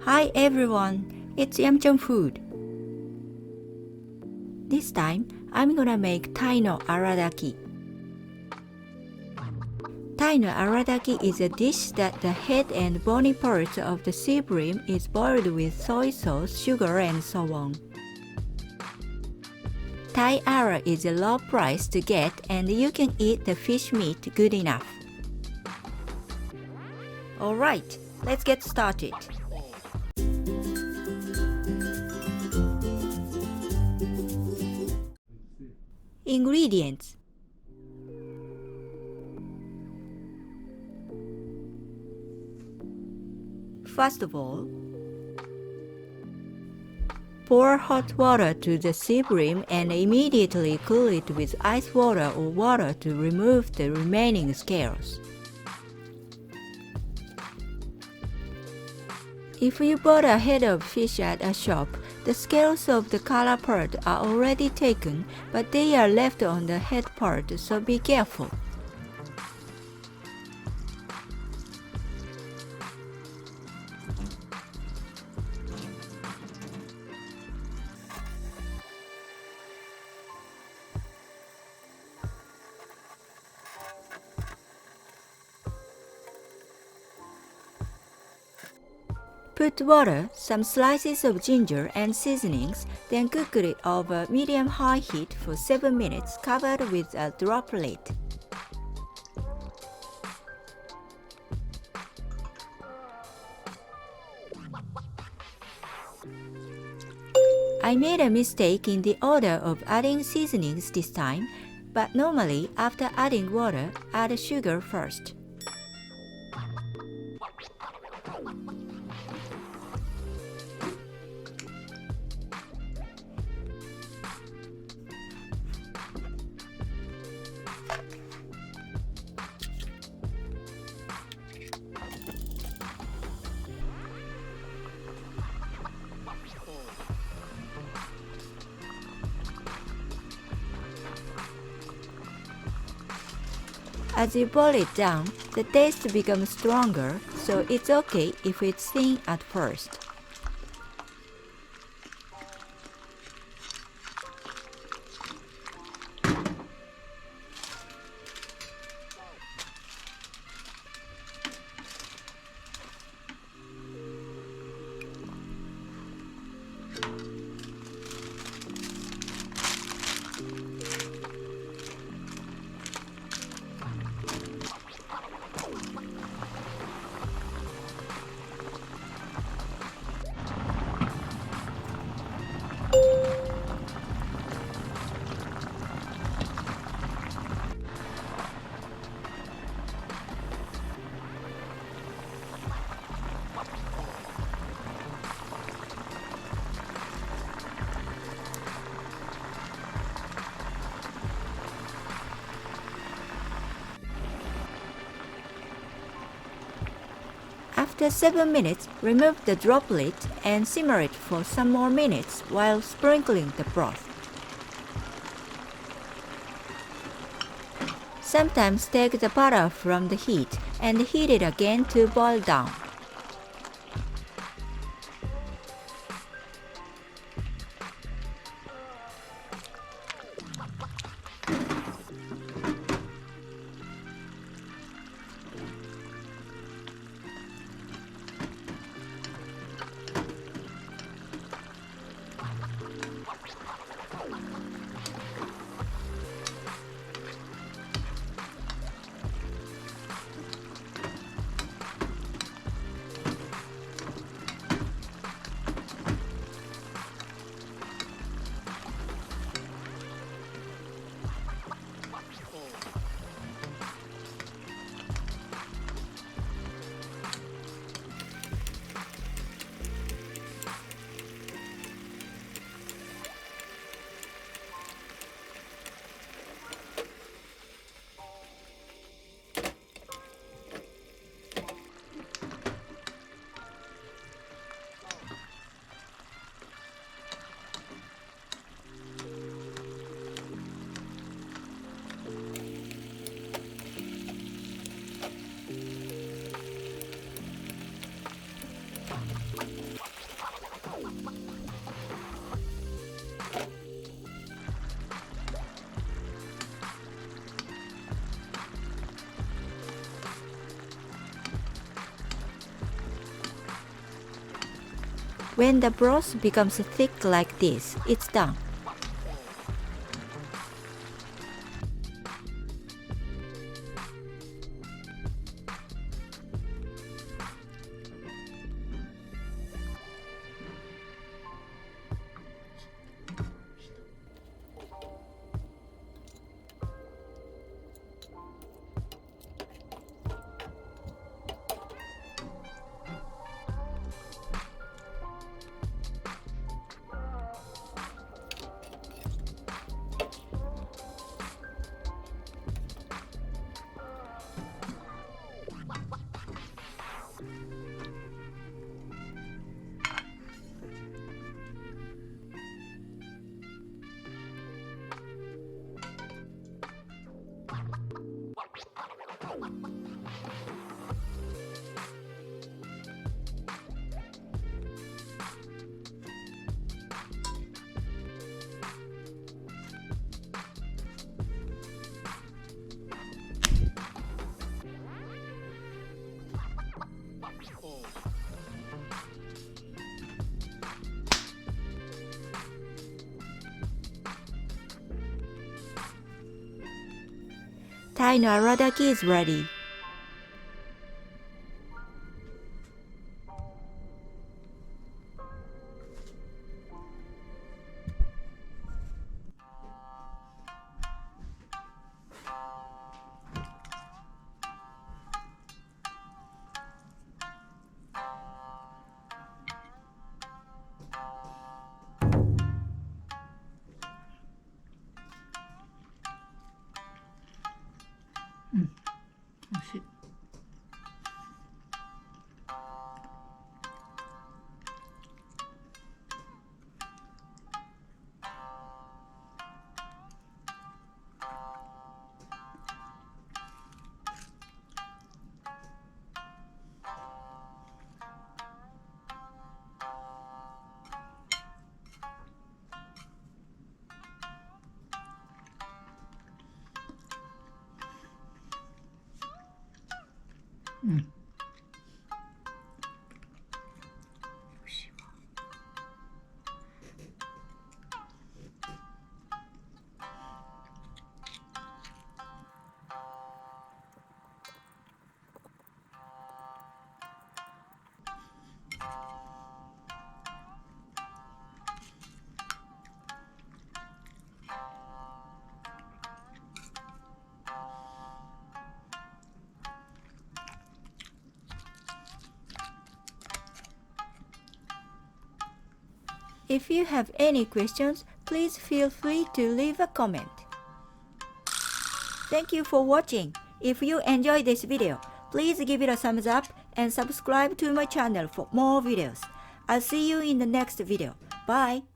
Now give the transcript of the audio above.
Hi everyone, it's Japanesefood. This time, I'm gonna make Tai-no-aradaki. Tai-no-aradaki is a dish that the head and bony part of the sea bream is boiled with soy sauce, sugar, and so on. Tai-ara is a low price to get and you can eat the fish meat good enough. Alright, let's get started. Ingredients: First of all, pour hot water to the sea bream and immediately cool it with ice water or water to remove the remaining scales. If you bought a head of fish at a shop, the scales of the color part are already taken, but they are left on the head part, so be careful. Put water, some slices of ginger and seasonings, then cook it over medium-high heat for 7 minutes covered with a drop lid. I made a mistake in the order of adding seasonings this time, but normally after adding water, add sugar first. As you boil it down, the taste becomes stronger, so it's okay if it's thin at first. After 7 minutes, remove the droplet and simmer it for some more minutes while sprinkling the broth. Sometimes take the butter from the heat and heat it again to boil down. When the broth becomes thick like this, it's done. Tai-no-aradaki is ready. If you have any questions, please feel free to leave a comment. Thank you for watching. If you enjoyed this video, please give it a thumbs up and subscribe to my channel for more videos. I'll see you in the next video. Bye!